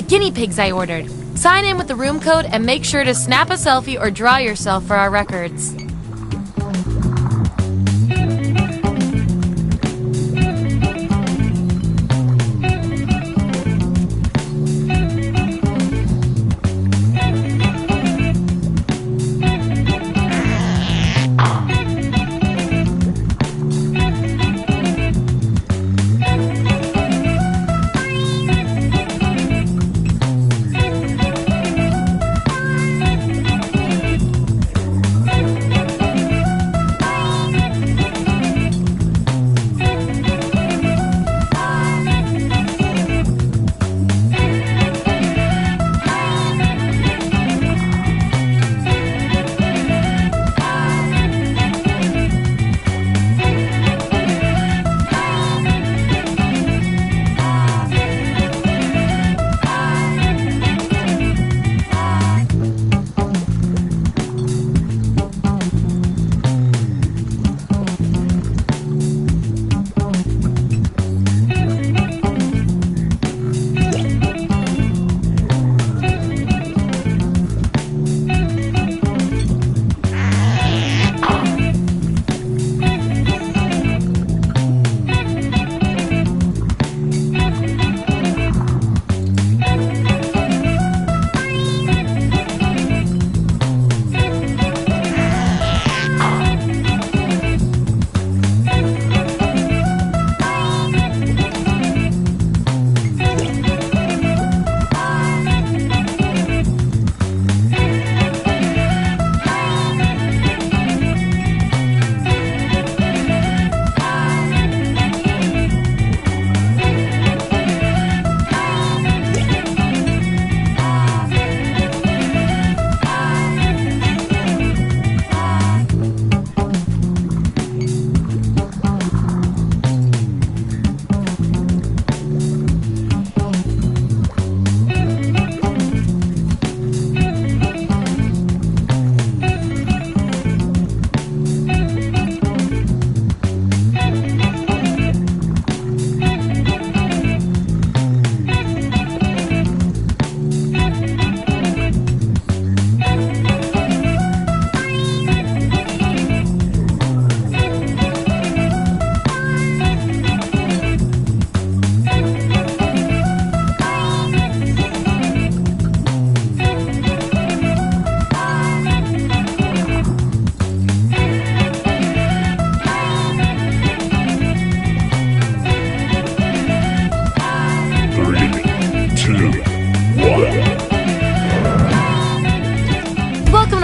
guinea pigs I ordered. Sign in with the room code and make sure to snap a selfie or draw yourself for our records.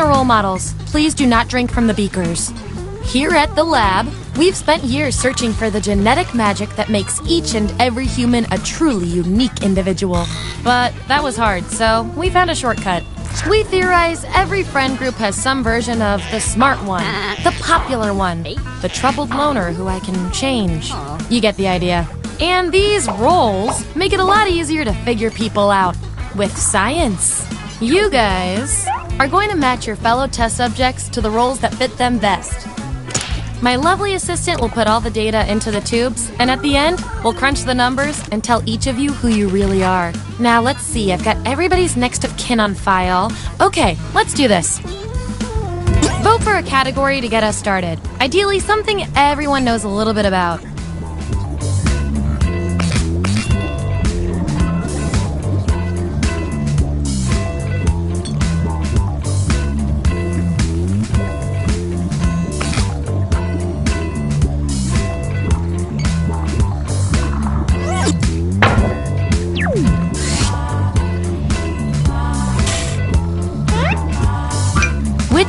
Role models, please do not drink from the beakers. Here at the lab, we've spent years searching for the genetic magic that makes each and every human a truly unique individual. But that was hard, so we found a shortcut. We theorize every friend group has some version of the smart one, the popular one, the troubled loner who I can change. You get the idea. And these roles make it a lot easier to figure people out with science. You guys are going to match your fellow test subjects to the roles that fit them best. My lovely assistant will put all the data into the tubes, and at the end, we'll crunch the numbers and tell each of you who you really are. Now, let's see. I've got everybody's next of kin on file. Okay, let's do this. Vote for a category to get us started. Ideally, something everyone knows a little bit about.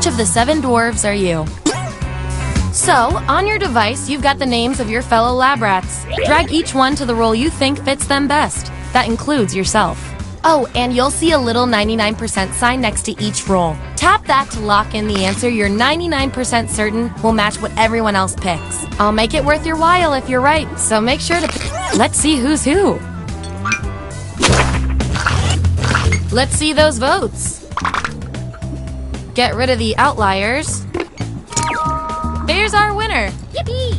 Which of the 7 dwarves are you? So, on your device, you've got the names of your fellow lab rats. Drag each one to the role you think fits them best. That includes yourself. Oh, and you'll see a little 99% sign next to each role. Tap that to lock in the answer you're 99% certain will match what everyone else picks. I'll make it worth your while if you're right, so make sure to Let's see who's who. Let's see those votes. Get rid of the outliers. There's our winner. Yippee!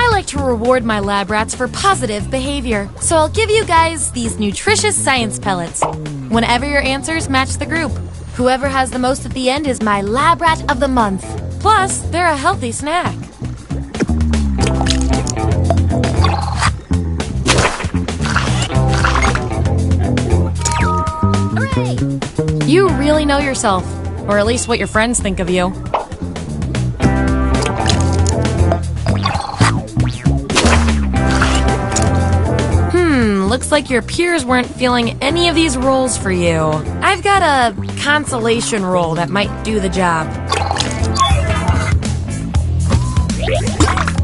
I like to reward my lab rats for positive behavior, so I'll give you guys these nutritious science pellets whenever your answers match the group. Whoever has the most at the end is my lab rat of the month. Plus, they're a healthy snack. Hooray! You really know yourself, or at least what your friends think of you. Looks like your peers weren't feeling any of these roles for you. I've got a consolation role that might do the job.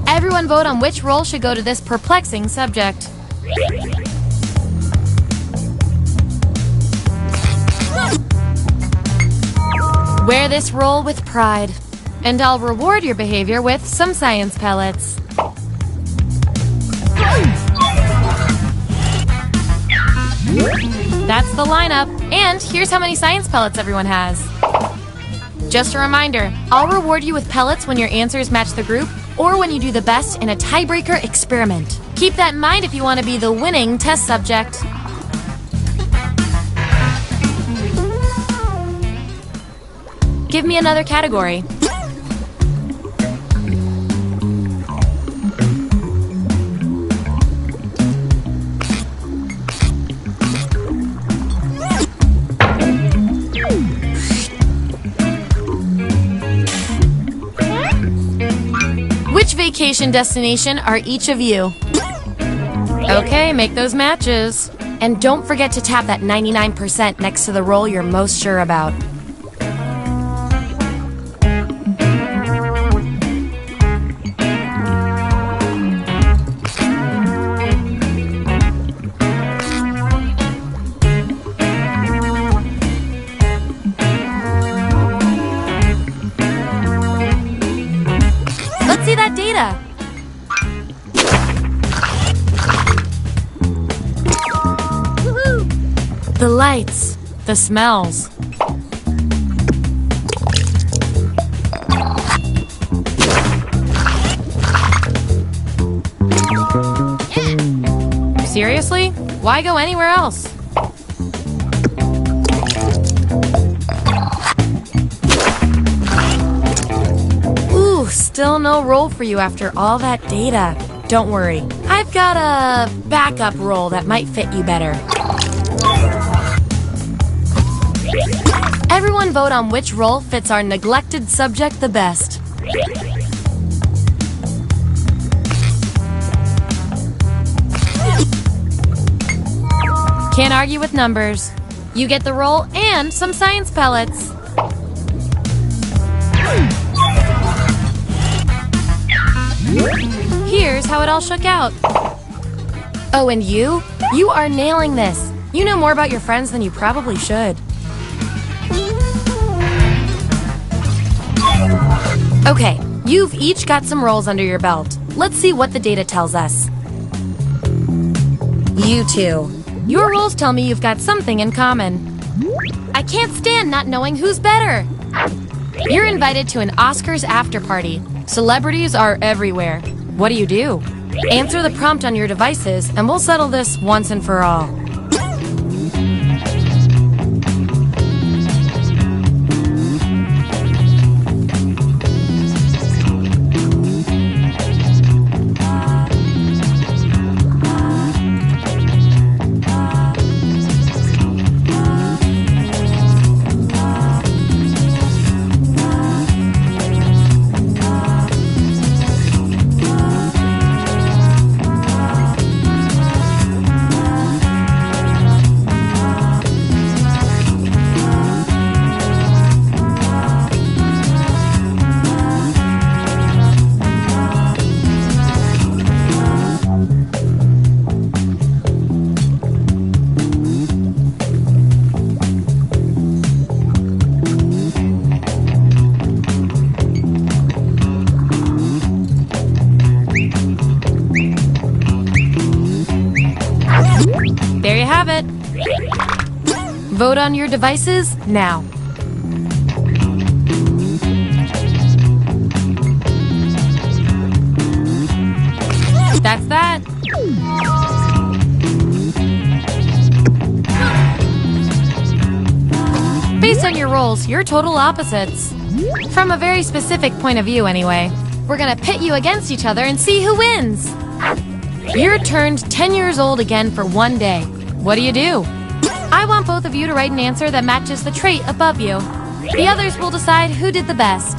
Everyone vote on which role should go to this perplexing subject. Wear this role with pride, and I'll reward your behavior with some science pellets. That's the lineup, and here's how many science pellets everyone has. Just a reminder, I'll reward you with pellets when your answers match the group, or when you do the best in a tiebreaker experiment. Keep that in mind if you want to be the winning test subject. Give me another category. Which vacation destination are each of you? Okay, make those matches. And don't forget to tap that 99% next to the role you're most sure about. See that data. Woohoo! The lights, the smells. Yeah. Seriously? Why go anywhere else? Still no role for you after all that data. Don't worry, I've got a backup role that might fit you better. Everyone vote on which role fits our neglected subject the best. Can't argue with numbers. You get the role and some science pellets. Here's how it all shook out. Oh, and you? You are nailing this. You know more about your friends than you probably should. Okay, you've each got some roles under your belt. Let's see what the data tells us. You two. Your roles tell me you've got something in common. I can't stand not knowing who's better. You're invited to an Oscars after party. Celebrities are everywhere. What do? Answer the prompt on your devices, and we'll settle this once and for all. There you have it. Vote on your devices now. roles, you're total opposites. From a very specific point of view, anyway. We're gonna pit you against each other and see who wins. You're turned 10 years old again for one day. What do? I want both of you to write an answer that matches the trait above you. The others will decide who did the best.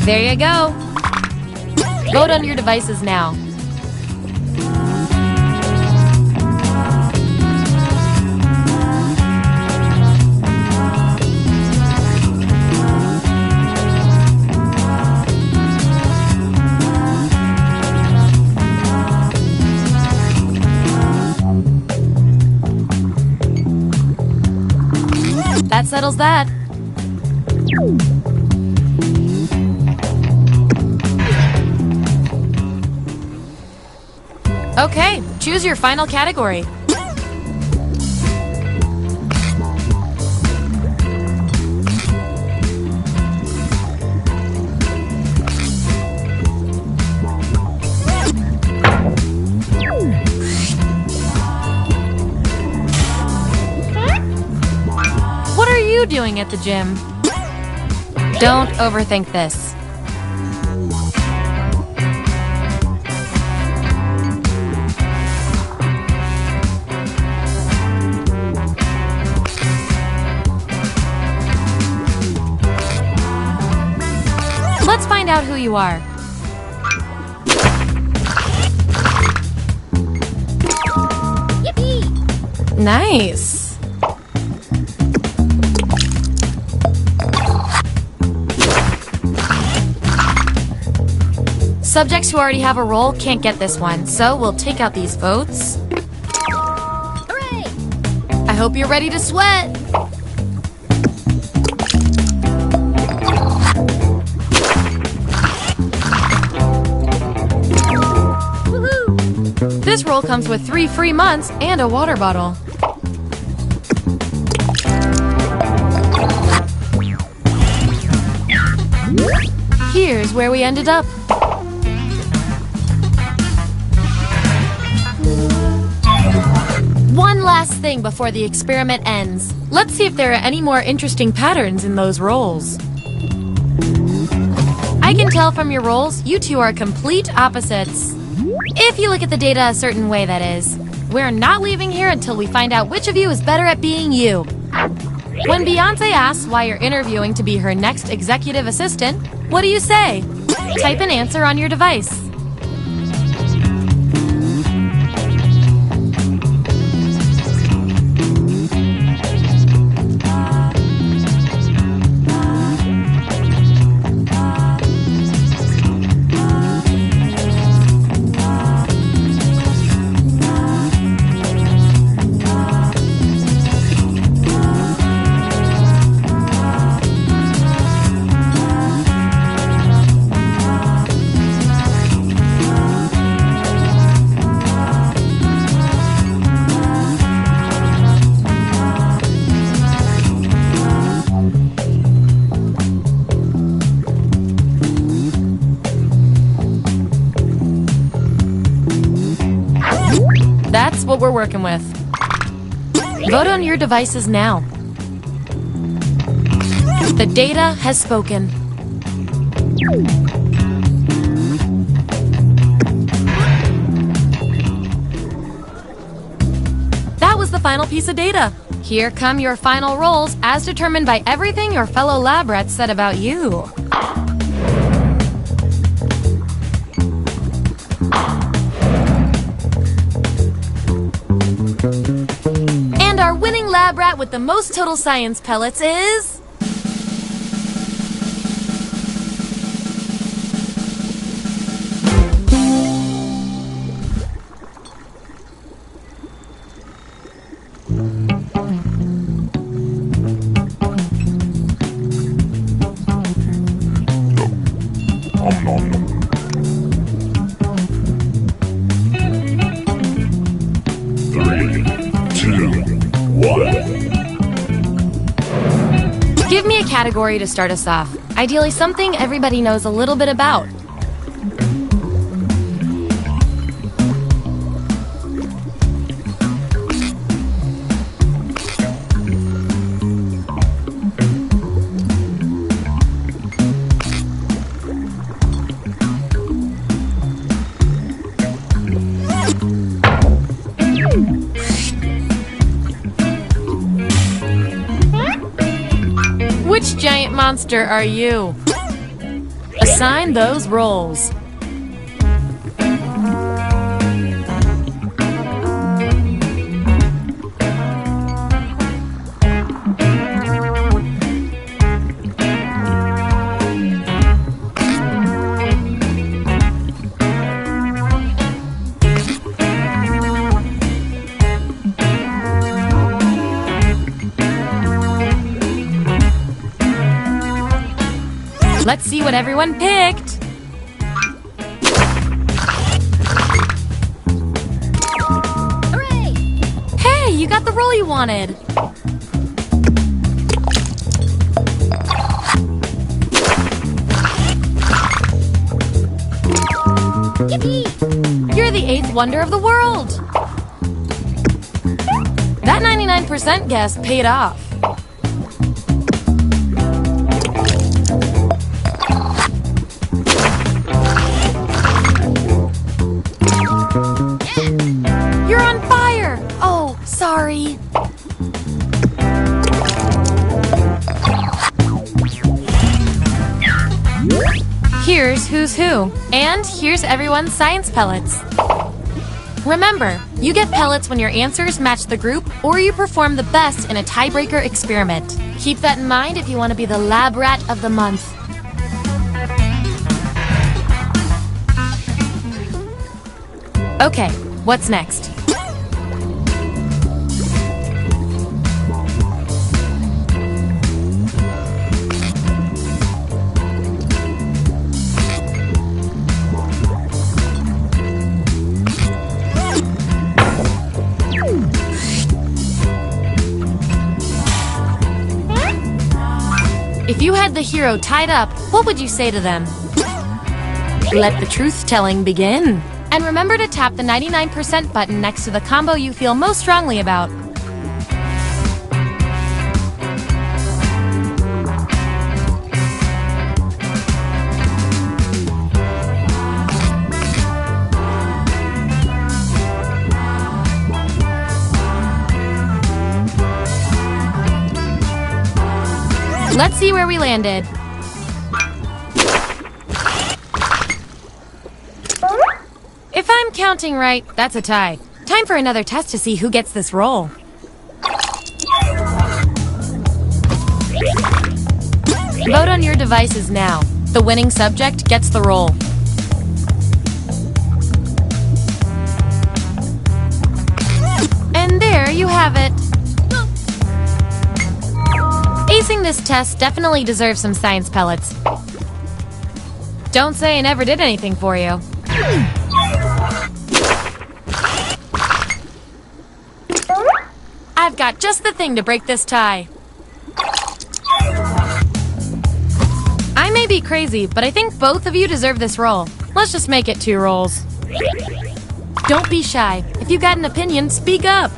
There you go. Vote on your devices now. That settles that. Okay, choose your final category. What are you doing at the gym? Don't overthink this. Let's find out who you are. Yippee! Nice. Subjects who already have a role can't get this one, so we'll take out these votes. Hooray! I hope you're ready to sweat. This role comes with 3 free months and a water bottle. Here's where we ended up. One last thing before the experiment ends. Let's see if there are any more interesting patterns in those roles. I can tell from your roles, you two are complete opposites. If you look at the data a certain way, that is. We're not leaving here until we find out which of you is better at being you. When Beyonce asks why you're interviewing to be her next executive assistant, what do you say? Type an answer on your device. That's what we're working with. Vote on your devices now. The data has spoken. That was the final piece of data. Here come your final roles as determined by everything your fellow lab rats said about you. lab rat with the most total science pellets is... Give me a category to start us off. Ideally something everybody knows a little bit about. Which giant monster are you? Assign those roles. Let's see what everyone picked. Hooray! Hey, you got the role you wanted. Yippee! You're the 8th wonder of the world. That 99% guess paid off. You're on fire! Oh, sorry. Here's who's who. And here's everyone's science pellets. Remember, you get pellets when your answers match the group or you perform the best in a tiebreaker experiment. Keep that in mind if you want to be the lab rat of the month. Okay, what's next? If you had the hero tied up, what would you say to them? Let the truth-telling begin. And remember to tap the 99% button next to the combo you feel most strongly about. Let's see where we landed. If I'm counting right, that's a tie. Time for another test to see who gets this role. Vote on your devices now. The winning subject gets the role. And there you have it. Acing this test definitely deserves some science pellets. Don't say I never did anything for you. I've got just the thing to break this tie. I may be crazy, but I think both of you deserve this role. Let's just make it 2 roles. Don't be shy. If you've got an opinion, speak up.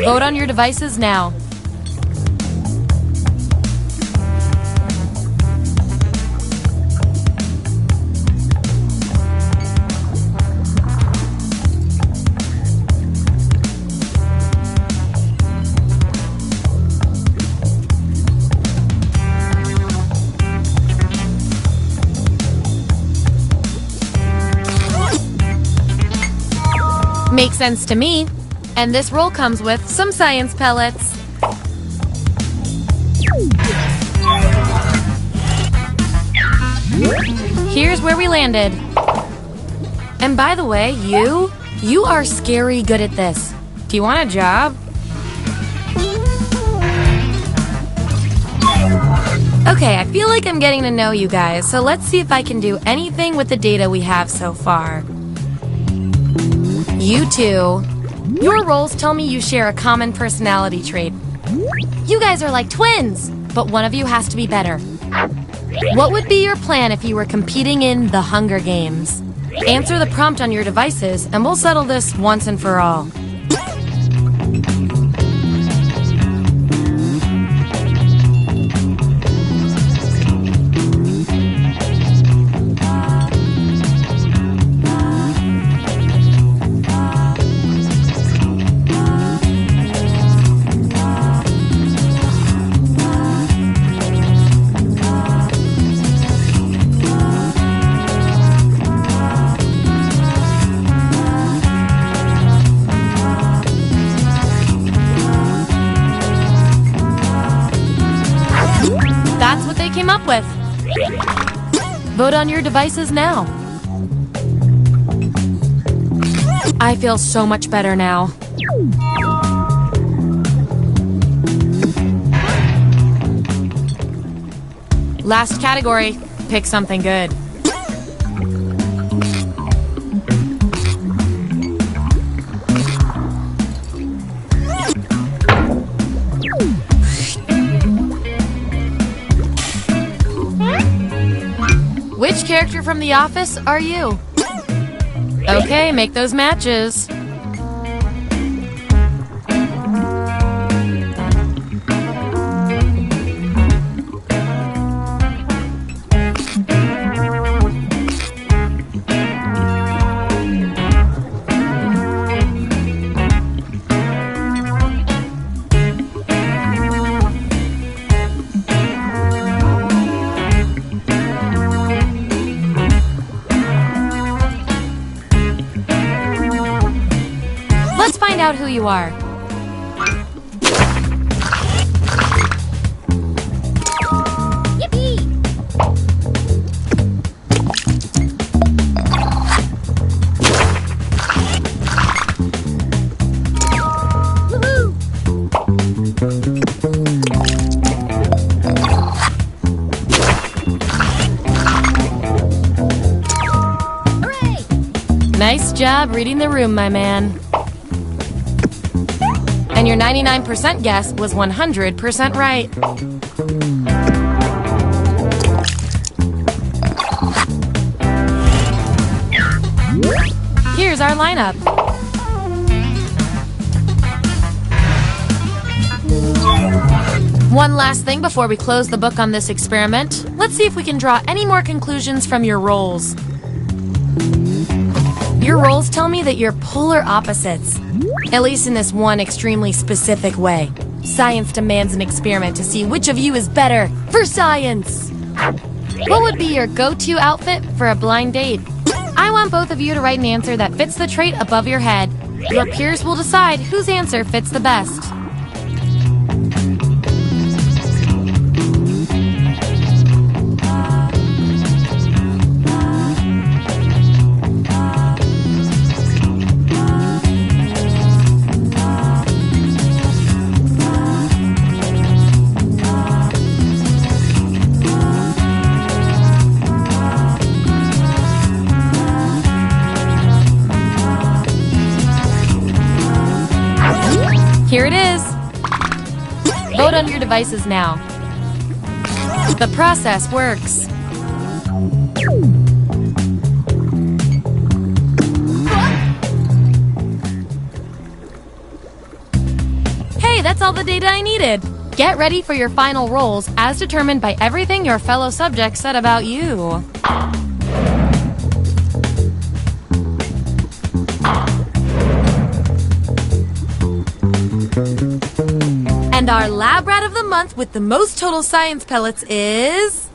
Vote on your devices now. Makes sense to me. And this roll comes with some science pellets. Here's where we landed. And by the way, you are scary good at this. Do you want a job? Okay, I feel like I'm getting to know you guys, so let's see if I can do anything with the data we have so far. You two. Your roles tell me you share a common personality trait. You guys are like twins, but one of you has to be better. What would be your plan if you were competing in the Hunger Games? Answer the prompt on your devices, and we'll settle this once and for all. That's what they came up with. Vote on your devices now. I feel so much better now. Last category. Pick something good. Which character from The Office are you? Okay, make those matches. Let's find out who you are. Yippee! Woohoo! Hooray! Nice job reading the room, my man. And your 99% guess was 100% right. Here's our lineup. One last thing before we close the book on this experiment. Let's see if we can draw any more conclusions from your roles. Your roles tell me that you're polar opposites. At least in this one extremely specific way. Science demands an experiment to see which of you is better for science. What would be your go-to outfit for a blind date? I want both of you to write an answer that fits the trait above your head. Your peers will decide whose answer fits the best. Here it is. Vote on your devices now. The process works. Hey, that's all the data I needed. Get ready for your final rolls as determined by everything your fellow subjects said about you. And our lab rat of the month with the most total science pellets is...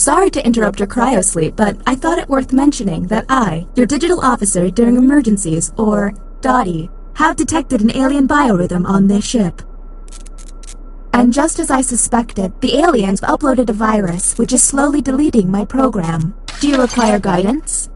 Sorry to interrupt your cryosleep, but I thought it worth mentioning that I, your digital officer during emergencies, or Dottie, have detected an alien biorhythm on this ship. And just as I suspected, the aliens uploaded a virus which is slowly deleting my program. Do you require guidance?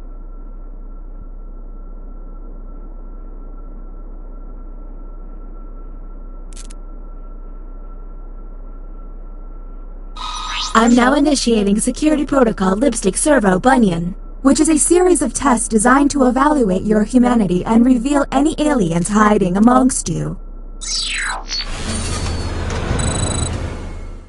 I'm now initiating Security Protocol Lipstick Servo Bunyan, which is a series of tests designed to evaluate your humanity and reveal any aliens hiding amongst you.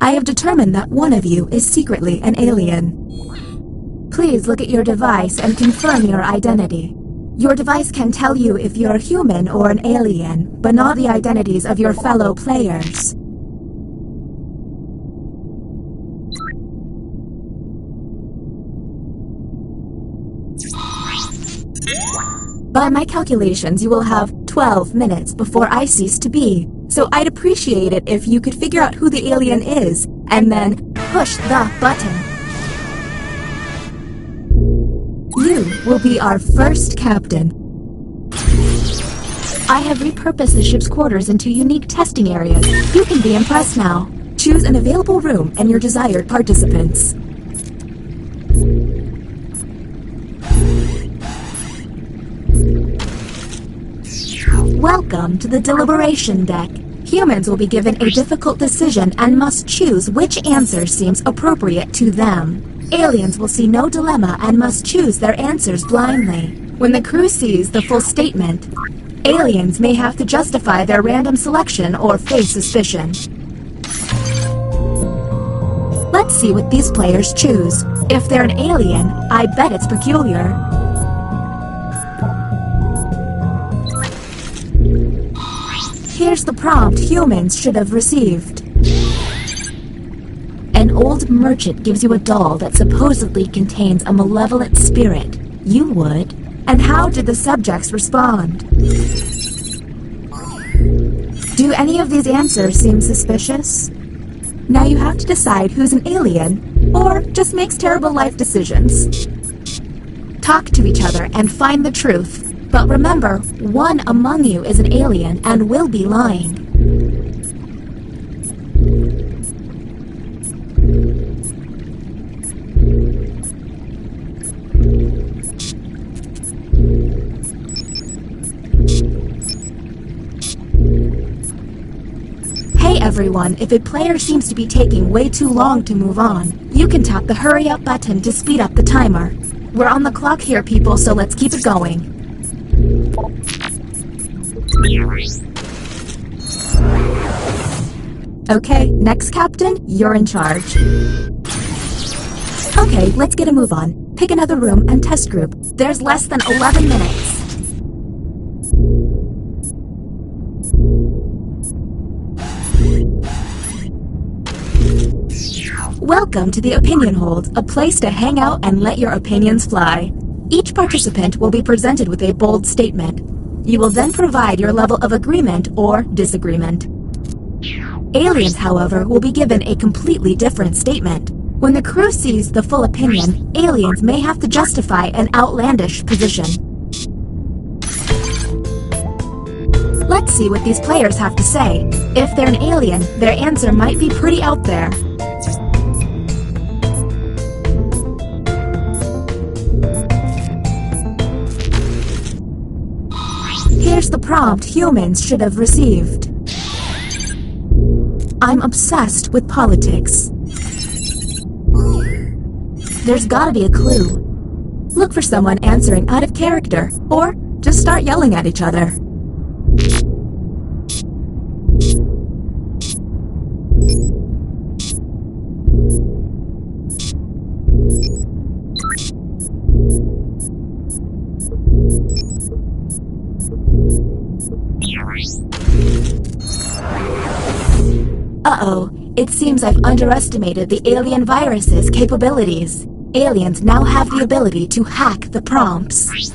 I have determined that one of you is secretly an alien. Please look at your device and confirm your identity. Your device can tell you if you're human or an alien, but not the identities of your fellow players. By my calculations, you will have 12 minutes before I cease to be, so I'd appreciate it if you could figure out who the alien is, and then push the button. You will be our first captain. I have repurposed the ship's quarters into unique testing areas. You can be impressed now. Choose an available room and your desired participants. Welcome to the deliberation deck. Humans will be given a difficult decision and must choose which answer seems appropriate to them. Aliens will see no dilemma and must choose their answers blindly. When the crew sees the full statement, aliens may have to justify their random selection or face suspicion. Let's see what these players choose. If they're an alien, I bet it's peculiar. Here's the prompt humans should have received. An old merchant gives you a doll that supposedly contains a malevolent spirit. You would. And how did the subjects respond? Do any of these answers seem suspicious? Now you have to decide who's an alien, or just makes terrible life decisions. Talk to each other and find the truth. But remember, one among you is an alien and will be lying. Hey everyone, if a player seems to be taking way too long to move on, you can tap the hurry up button to speed up the timer. We're on the clock here, people, so let's keep it going. Okay, next captain, you're in charge. Okay, let's get a move on. Pick another room and test group. There's less than 11 minutes. Welcome to the Opinion Hold, a place to hang out and let your opinions fly. Each participant will be presented with a bold statement. You will then provide your level of agreement or disagreement. Aliens, however, will be given a completely different statement. When the crew sees the full opinion, aliens may have to justify an outlandish position. Let's see what these players have to say. If they're an alien, their answer might be pretty out there. Here's the prompt humans should have received. I'm obsessed with politics. There's gotta be a clue. Look for someone answering out of character, or just start yelling at each other. Uh-oh, it seems I've underestimated the alien virus's capabilities. Aliens now have the ability to hack the prompts.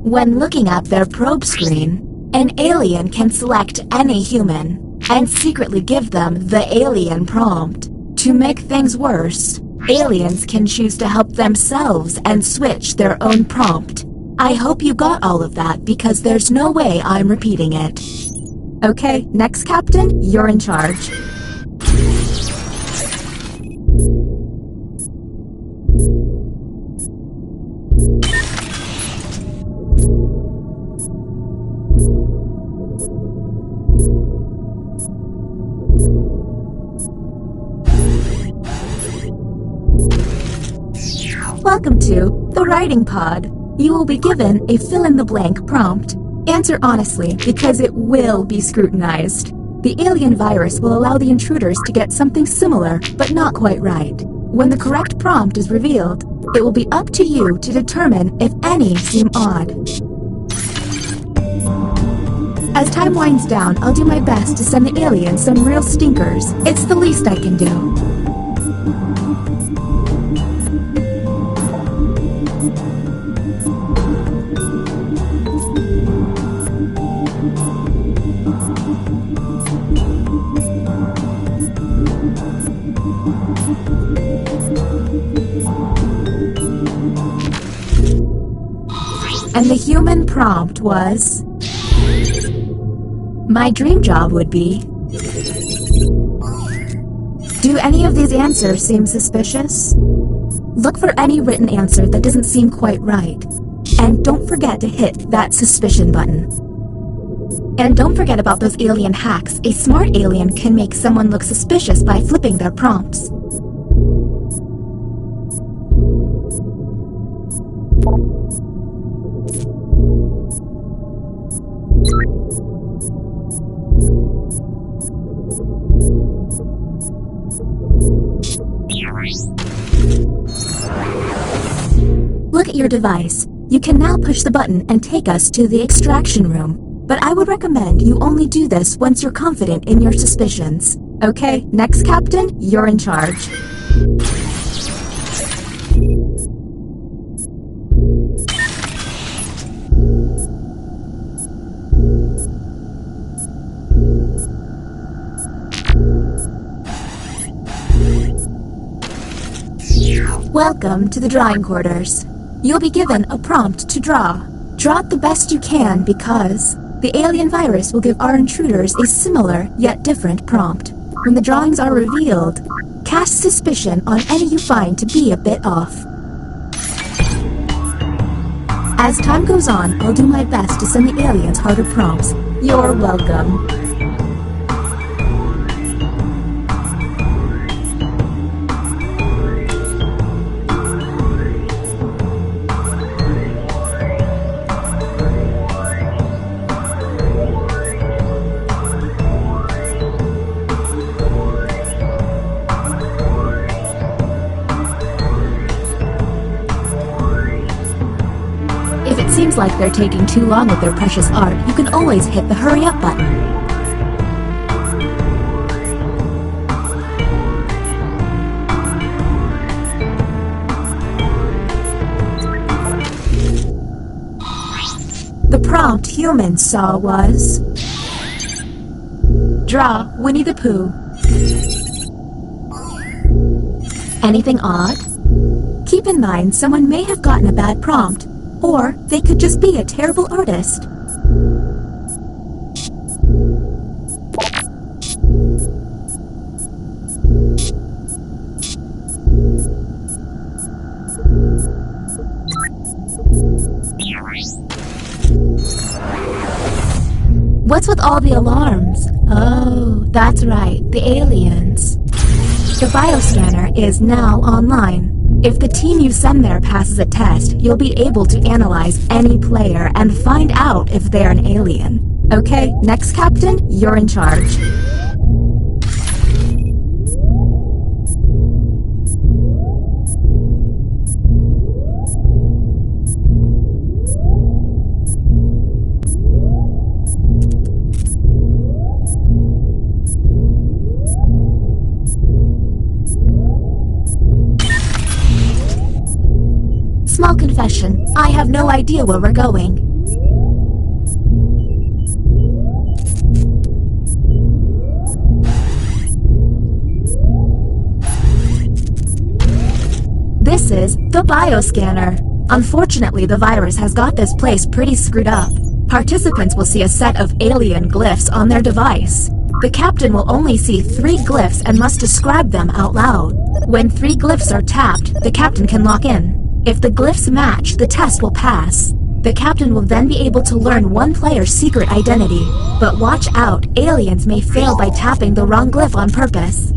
When looking at their probe screen, an alien can select any human and secretly give them the alien prompt. To make things worse, Aliens can choose to help themselves and switch their own prompt. I hope you got all of that because there's no way I'm repeating it. Okay, next Captain, you're in charge. Welcome to the Writing Pod. You will be given a fill-in-the-blank prompt. Answer honestly, because it will be scrutinized. The alien virus will allow the intruders to get something similar, but not quite right. When the correct prompt is revealed, it will be up to you to determine if any seem odd. As time winds down, I'll do my best to send the aliens some real stinkers. It's the least I can do. And the human prompt was... My dream job would be... Do any of these answers seem suspicious? Look for any written answer that doesn't seem quite right. And don't forget to hit that suspicion button. And don't forget about those alien hacks. A smart alien can make someone look suspicious by flipping their prompts. Look at your device. You can now push the button and take us to the extraction room. But I would recommend you only do this once you're confident in your suspicions. Okay, next Captain, you're in charge. Welcome to the drawing quarters. You'll be given a prompt to draw. Draw it the best you can because the alien virus will give our intruders a similar yet different prompt. When the drawings are revealed, cast suspicion on any you find to be a bit off. As time goes on, I'll do my best to send the aliens harder prompts. You're welcome. If it seems like they're taking too long with their precious art, you can always hit the hurry up button. The prompt humans saw was... Draw Winnie the Pooh. Anything odd? Keep in mind someone may have gotten a bad prompt, or they could just be a terrible artist. What's with all the alarms? Oh, that's right, the aliens. The bioscanner is now online. If the team you send there passes a test, you'll be able to analyze any player and find out if they're an alien. Okay, next Captain, you're in charge. Small confession, I have no idea where we're going. This is the bioscanner. Unfortunately, the virus has got this place pretty screwed up. Participants will see a set of alien glyphs on their device. The captain will only see 3 glyphs and must describe them out loud. When 3 glyphs are tapped, the captain can lock in. If the glyphs match, the test will pass. The captain will then be able to learn one player's secret identity. But watch out, aliens may fail by tapping the wrong glyph on purpose.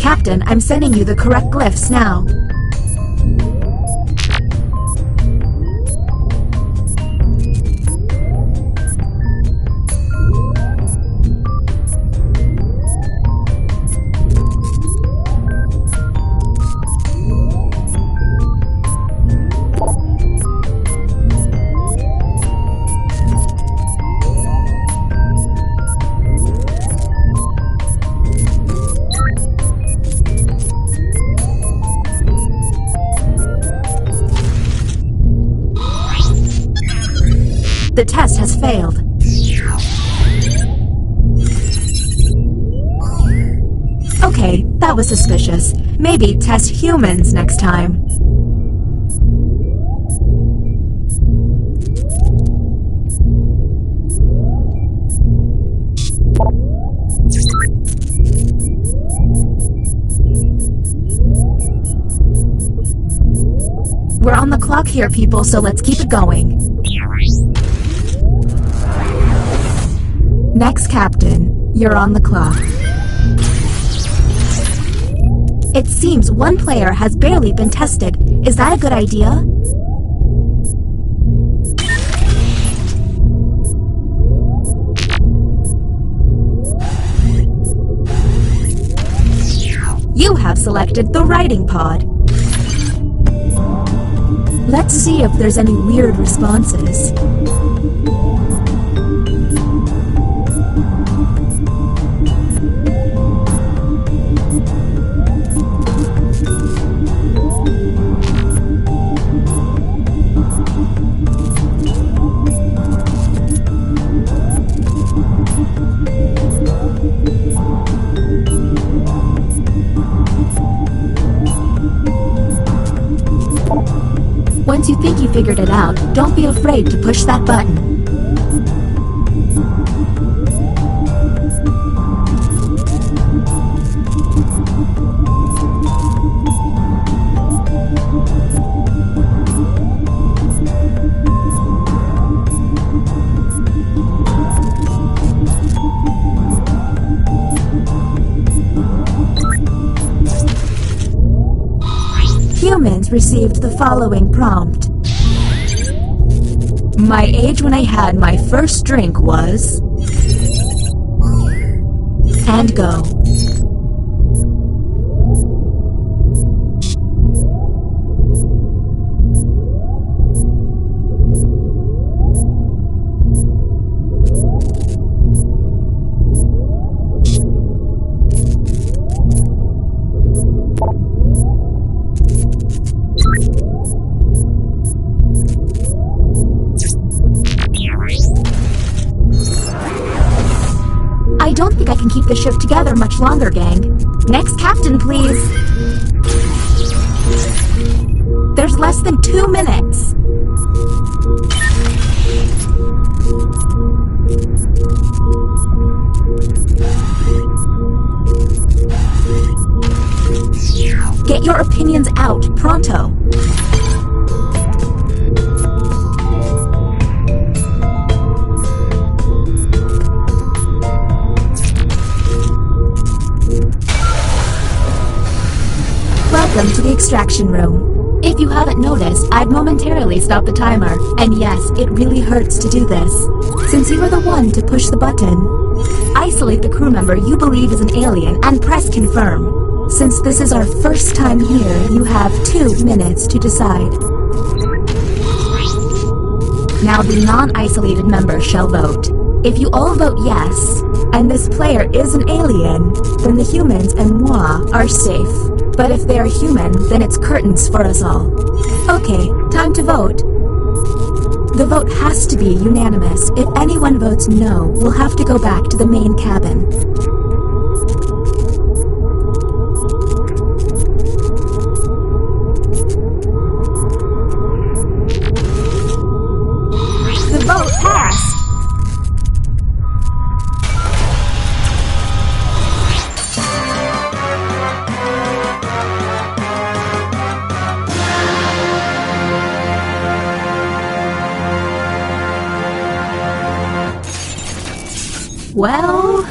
Captain, I'm sending you the correct glyphs now. The test has failed. Okay, that was suspicious. Maybe test humans next time. We're on the clock here, people, so let's keep it going. Next, Captain, you're on the clock. It seems one player has barely been tested. Is that a good idea? You have selected the writing pod. Let's see if there's any weird responses. Once you think you figured it out, don't be afraid to push that button. Humans received the following prompt. My age when I had my first drink was... And go. I don't think I can keep the shift together much longer, gang. Next captain, please. There's less than 2 minutes. Get your opinions out, pronto. Welcome to the extraction room. If you haven't noticed, I've momentarily stopped the timer, and yes, it really hurts to do this. Since you were the one to push the button, isolate the crew member you believe is an alien and press confirm. Since this is our first time here, you have 2 minutes to decide. Now the non-isolated member shall vote. If you all vote yes, and this player is an alien, then the humans and moi are safe. But if they are human, then it's curtains for us all. Okay, time to vote. The vote has to be unanimous. If anyone votes no, we'll have to go back to the main cabin. Well...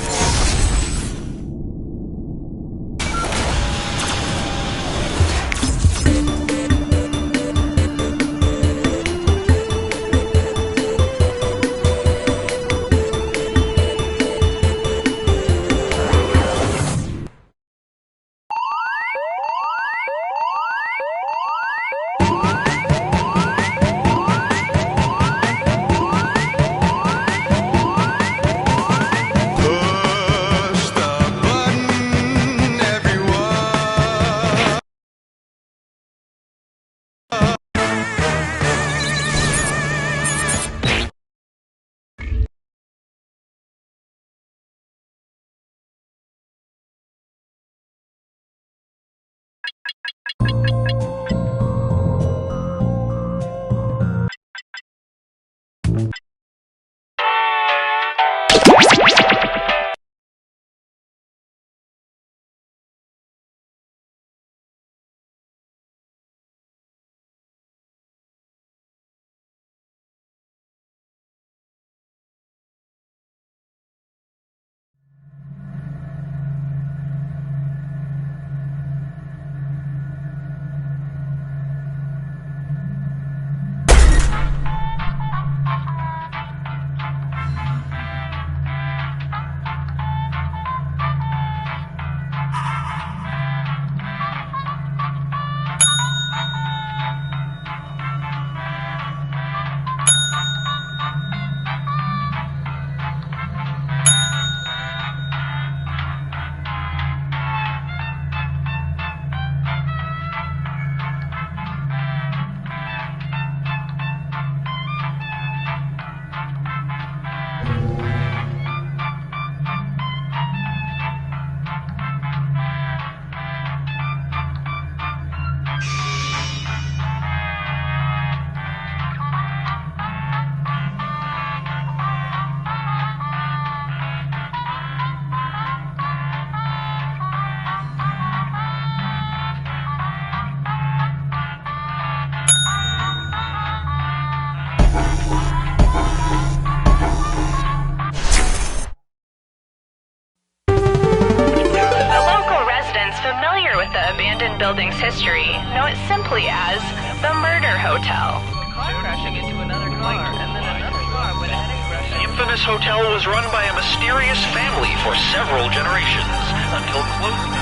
building's history know it simply as the Murder Hotel. Crashing into another car, and then another car went ahead and crashed. The infamous hotel was run by a mysterious family for several generations until closing.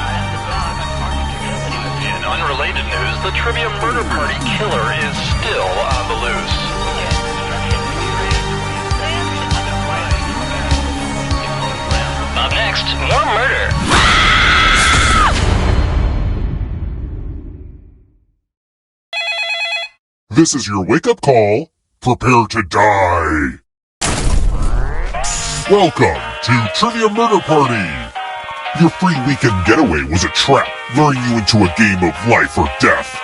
In unrelated news, the Trivia Murder Party killer is still on the loose. Up next, more murder. This is your wake-up call. Prepare to die. Welcome to Trivia Murder Party. Your free weekend getaway was a trap, luring you into a game of life or death.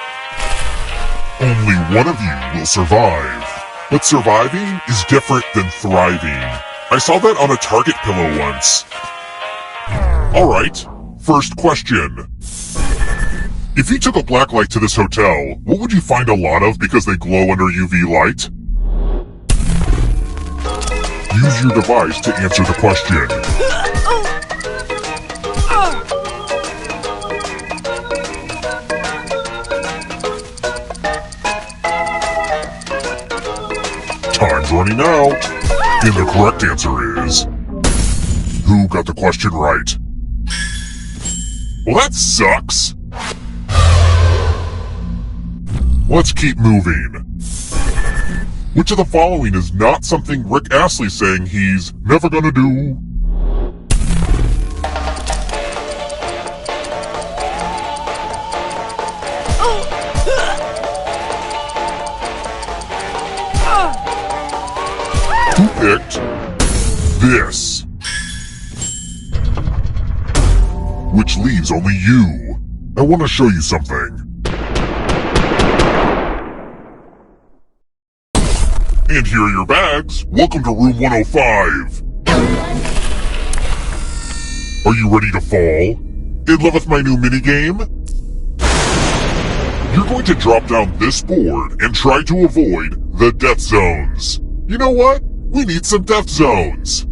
Only one of you will survive. But surviving is different than thriving. I saw that on a Target pillow once. Alright, first question. If you took a black light to this hotel, what would you find a lot of because they glow under UV light? Use your device to answer the question. Time's running out. And the correct answer is... Who got the question right? Well, that sucks. Let's keep moving. Which of the following is not something Rick Astley's saying he's never gonna do? Who picked this? Which leaves only you. I want to show you something. And here are your bags. Welcome to room 105. Are you ready to fall? In love with my new minigame? You're going to drop down this board and try to avoid the death zones. You know what? We need some death zones.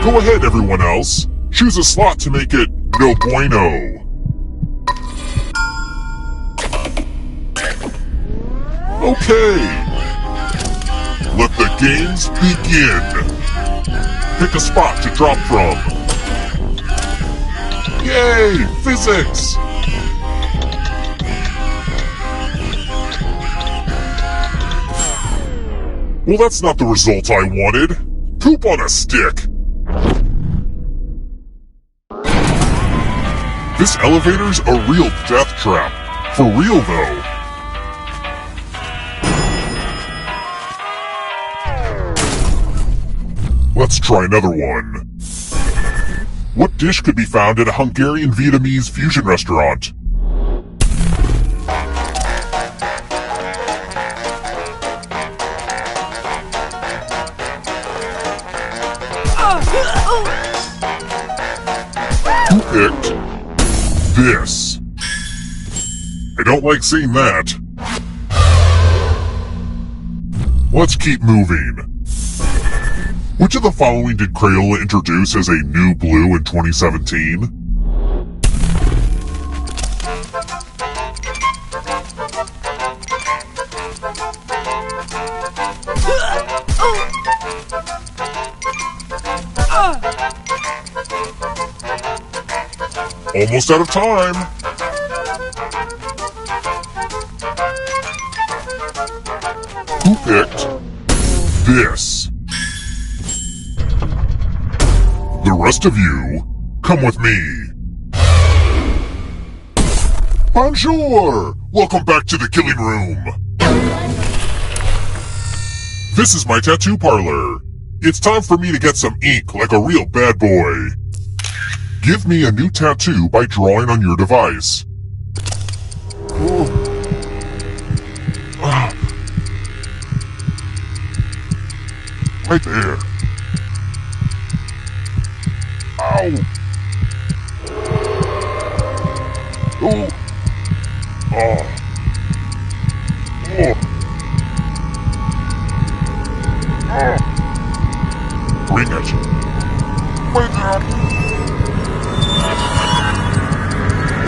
Go ahead, everyone else. Choose a slot to make it no bueno. Okay. Let the games begin. Pick a spot to drop from. Yay! Physics! Well, that's not the result I wanted. Poop on a stick. This elevator's a real death trap. For real, though. Let's try another one. What dish could be found at a Hungarian-Vietnamese fusion restaurant? Who picked this? I don't like seeing that. Let's keep moving. Which of the following did Crayola introduce as a new blue in 2017? Almost out of time. Who picked this? The rest of you, come with me. Bonjour! Welcome back to the killing room. This is my tattoo parlor. It's time for me to get some ink like a real bad boy. Give me a new tattoo by drawing on your device. Right there. Ow! Oh! Oh! Oh! Oh! Bring it! Bring it!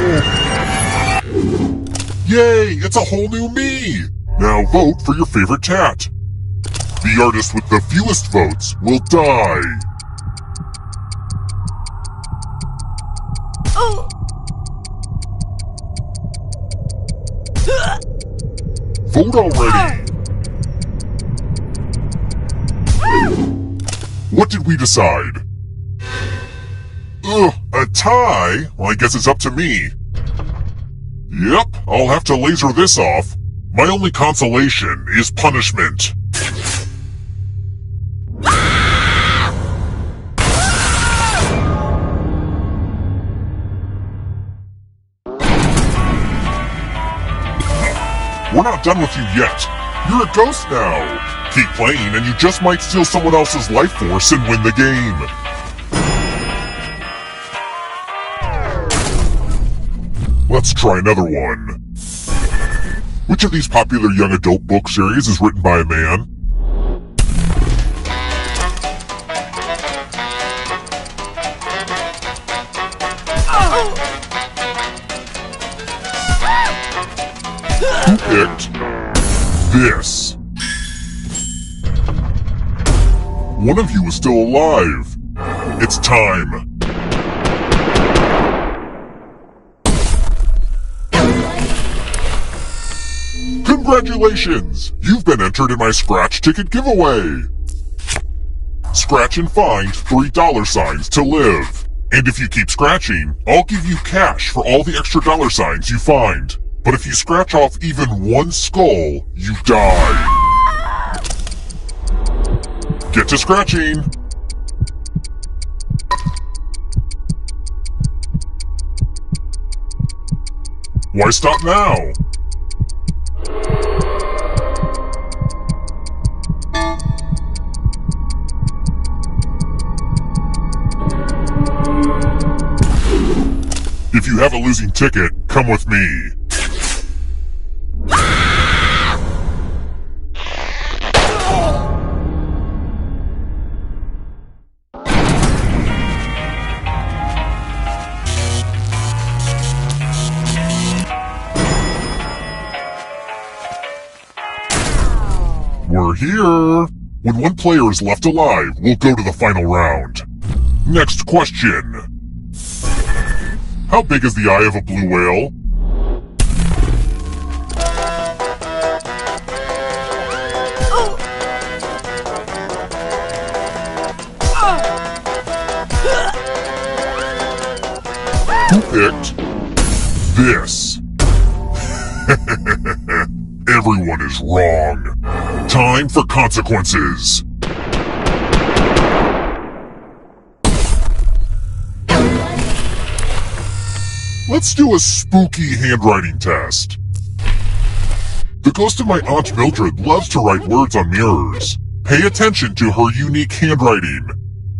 Oh! Yay! It's a whole new me! Now vote for your favorite tat. The artist with the fewest votes will die. Vote already! What did we decide? Ugh, a tie? Well, I guess it's up to me. Yep, I'll have to laser this off. My only consolation is punishment. We're not done with you yet. You're a ghost now. Keep playing and you just might steal someone else's life force and win the game. Let's try another one. Which of these popular young adult book series is written by a man? Who picked this? One of you is still alive. It's time. Congratulations! You've been entered in my scratch ticket giveaway. Scratch and find $3 to live. And if you keep scratching, I'll give you cash for all the extra $signs you find. But if you scratch off even one skull, you die. Get to scratching! Why stop now? If you have a losing ticket, come with me. We're here! When one player is left alive, we'll go to the final round. Next question. How big is the eye of a blue whale? Who picked this? Everyone is wrong. Time for consequences. Let's do a spooky handwriting test. The ghost of my Aunt Mildred loves to write words on mirrors. Pay attention to her unique handwriting.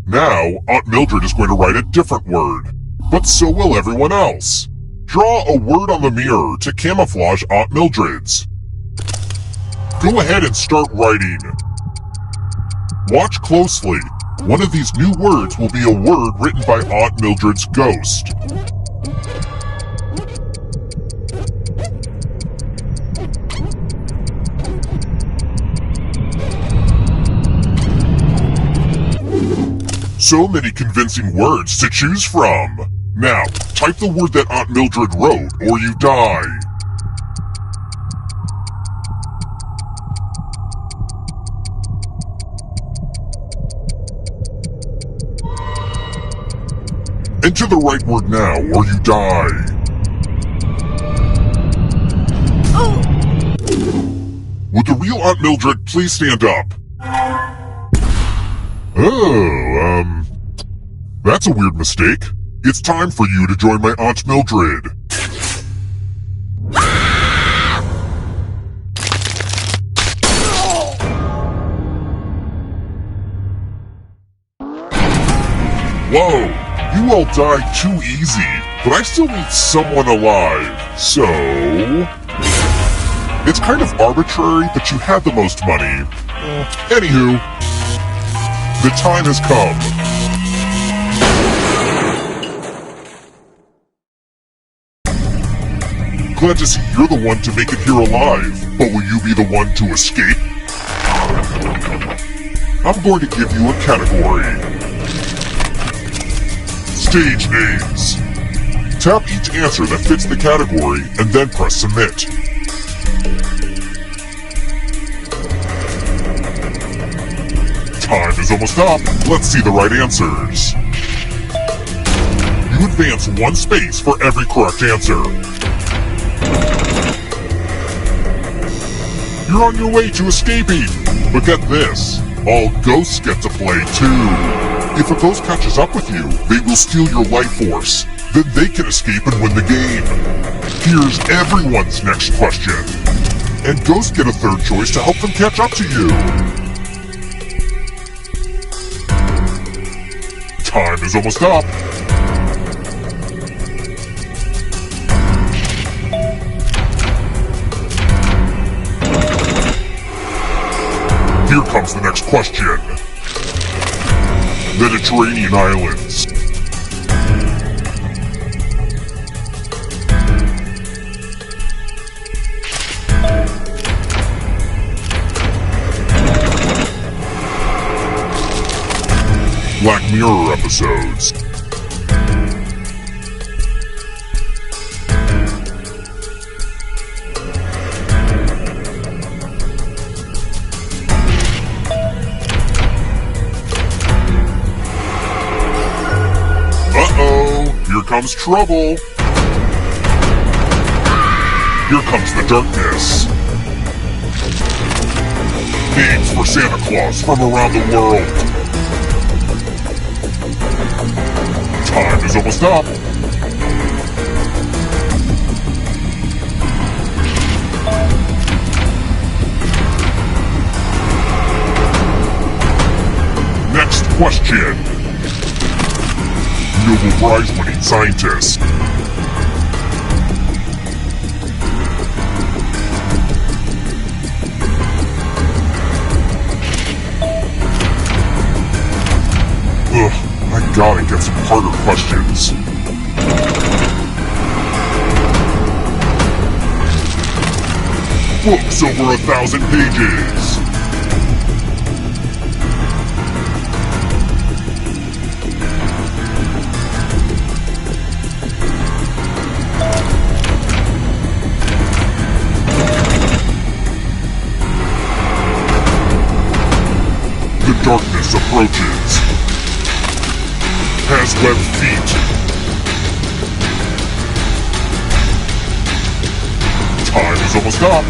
Now, Aunt Mildred is going to write a different word, but so will everyone else. Draw a word on the mirror to camouflage Aunt Mildred's. Go ahead and start writing. Watch closely. One of these new words will be a word written by Aunt Mildred's ghost. So many convincing words to choose from. Now, type the word that Aunt Mildred wrote, or you die. Enter the right word now, or you die. Would the real Aunt Mildred please stand up? Oh, that's a weird mistake. It's time for you to join my Aunt Mildred. Whoa, you all died too easy, but I still need someone alive, so... It's kind of arbitrary, but you had the most money. Anywho, the time has come. Glad to see you're the one to make it here alive, but will you be the one to escape? I'm going to give you a category. Stage names. Tap each answer that fits the category and then press submit. Time is almost up. Let's see the right answers. You advance one space for every correct answer. You're on your way to escaping. But get this, all ghosts get to play too. If a ghost catches up with you, they will steal your life force. Then they can escape and win the game. Here's everyone's next question. And ghosts get a third choice to help them catch up to you. Time is almost up. Here comes the next question. Mediterranean islands. Black Mirror episodes. Uh-oh, here comes trouble. Here comes the darkness. Names for Santa Claus from around the world. Time is almost up. Next question. Nobel Prize-winning scientist. I gotta get some harder questions. Books over 1,000 pages. darkness approaches. Has webbed feet. Time is almost up.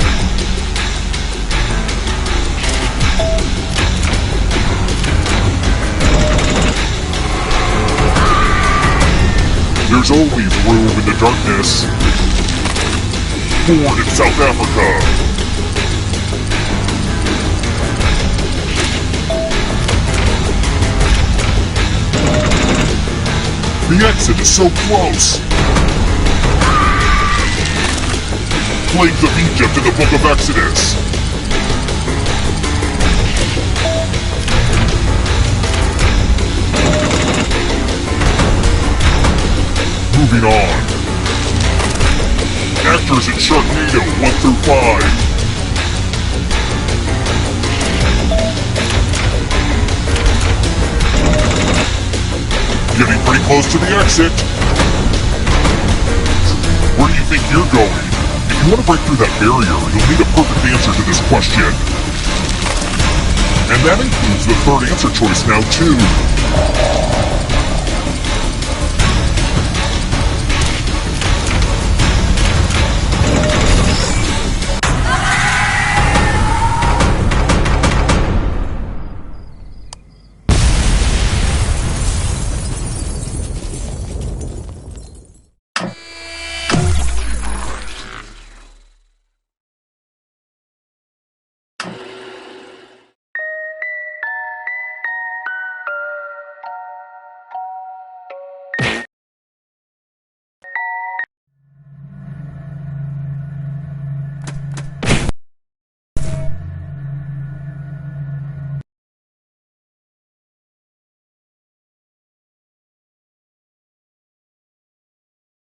There's always room in the darkness. Born in South Africa. The exit is so close. Plagues of Egypt in the Book of Exodus. Moving on. Actors in Sharknado 1 through 5. Getting pretty close to the exit. Where do you think you're going? If you want to break through that barrier, you'll need a perfect answer to this question. And that includes the third answer choice now, too.